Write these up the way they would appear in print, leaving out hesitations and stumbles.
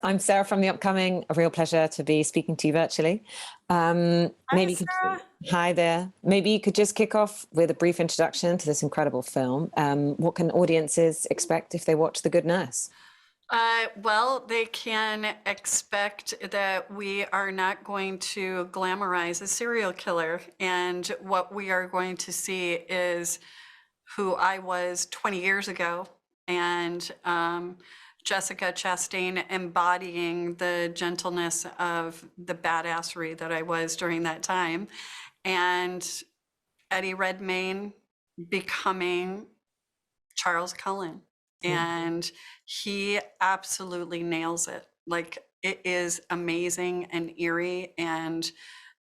I'm Sarah from The Upcoming. A real pleasure to be speaking to you virtually. Hi, Maybe you could, Sarah. hi there. Maybe you could just kick off with a brief introduction to this incredible film. What can audiences expect if they watch The Good Nurse? Well, they can expect that we are not going to glamorize a serial killer. And what we are going to see is who I was 20 years ago, and Jessica Chastain embodying the gentleness of the badassery that I was during that time, and Eddie Redmayne becoming Charles Cullen. And he absolutely nails it. Like, it is amazing and eerie. And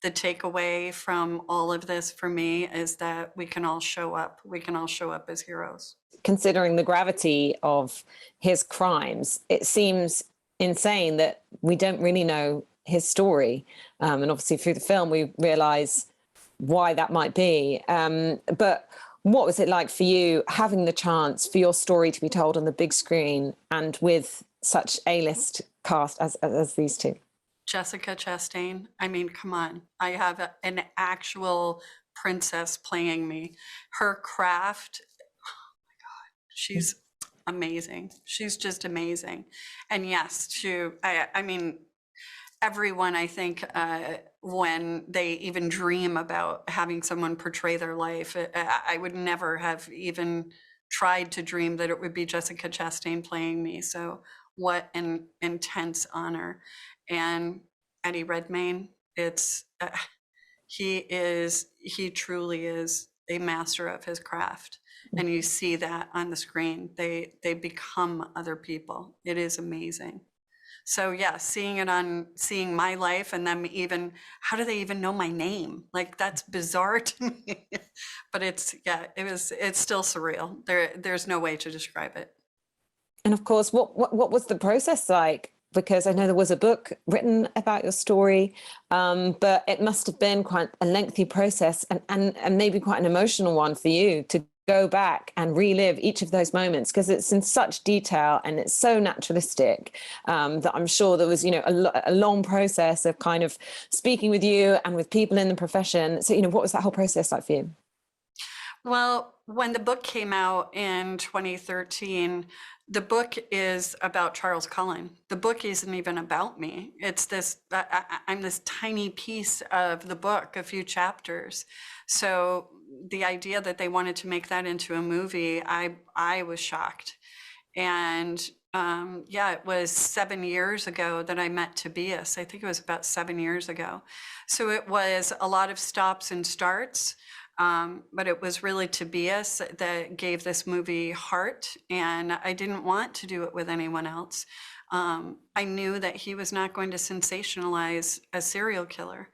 the takeaway from all of this for me is that we can all show up. We can all show up as heroes. Considering the gravity of his crimes, it seems insane that we don't really know his story. And obviously, through the film, we realize why that might be. But what was it like for you having the chance for your story to be told on the big screen and with such A-list cast as these two? Jessica Chastain, I mean, come on. I have an actual princess playing me. Her craft, she's amazing. She's just amazing. And yes, I mean, everyone, I think, when they even dream about having someone portray their life, I would never have even tried to dream that it would be Jessica Chastain playing me. So what an intense honor. And Eddie Redmayne, he truly is a master of his craft. And you see that on the screen. They become other people. It is amazing. So yeah, seeing my life and them, even, how do they even know my name? Like, that's bizarre to me. But it's still surreal. There's no way to describe it. And of course, what was the process like? Because I know there was a book written about your story, but it must have been quite a lengthy process and maybe quite an emotional one for you to go back and relive each of those moments, because it's in such detail and it's so naturalistic, that I'm sure there was, a long process of kind of speaking with you and with people in the profession. So, what was that whole process like for you? Well, when the book came out in 2013, the book is about Charles Cullen. The book isn't even about me. It's I'm this tiny piece of the book, a few chapters. So the idea that they wanted to make that into a movie, I was shocked. And yeah, it was 7 years ago that I met Tobias. I think it was about 7 years ago. So it was a lot of stops and starts. But it was really Tobias that gave this movie heart, and I didn't want to do it with anyone else. I knew that he was not going to sensationalize a serial killer,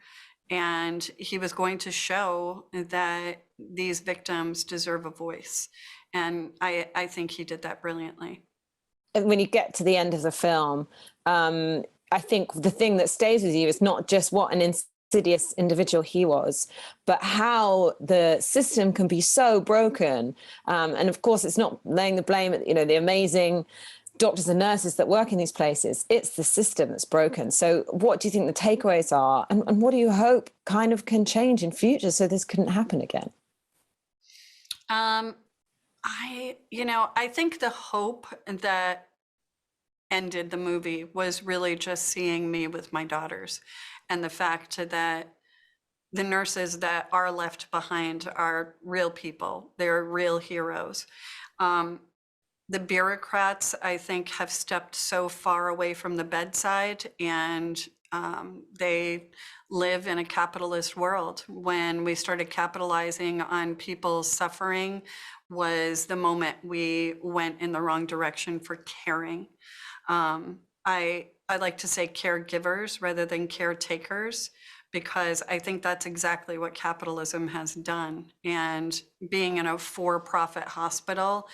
and he was going to show that these victims deserve a voice. And I think he did that brilliantly. And when you get to the end of the film, I think the thing that stays with you is not just what an insidious individual he was, but how the system can be so broken. And of course, it's not laying the blame at, the amazing doctors and nurses that work in these places. It's the system that's broken. So what do you think the takeaways are? And what do you hope kind of can change in future so this couldn't happen again? Um, I think the hope that ended the movie was really just seeing me with my daughters, and the fact that the nurses that are left behind are real people. They're real heroes. The bureaucrats, I think, have stepped so far away from the bedside, and they live in a capitalist world. When we started capitalizing on people's suffering was the moment we went in the wrong direction for caring. I like to say caregivers rather than caretakers, because I think that's exactly what capitalism has done. And being in a for-profit hospital,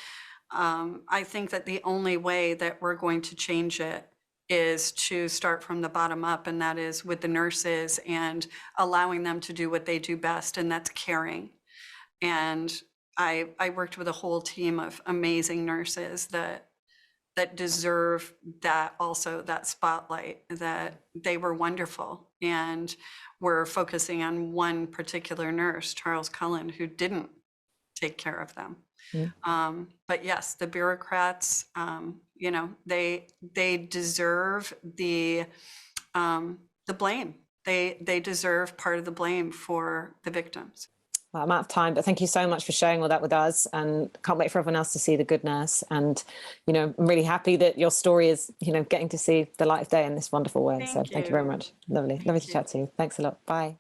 I think that the only way that we're going to change it is to start from the bottom up, and that is with the nurses and allowing them to do what they do best, and that's caring. And I worked with a whole team of amazing nurses that that deserve that, also that spotlight, that they were wonderful. And we're focusing on one particular nurse, Charles Cullen, who didn't take care of them. But yes, the bureaucrats, you know, they deserve the blame. They deserve part of the blame for the victims. Well, I'm out of time, but thank you so much for sharing all that with us, and can't wait for everyone else to see The Good Nurse. And, you know, I'm really happy that your story is, you know, getting to see the light of day in this wonderful way. So thank you very much. Lovely to chat to you. Thanks a lot. Bye.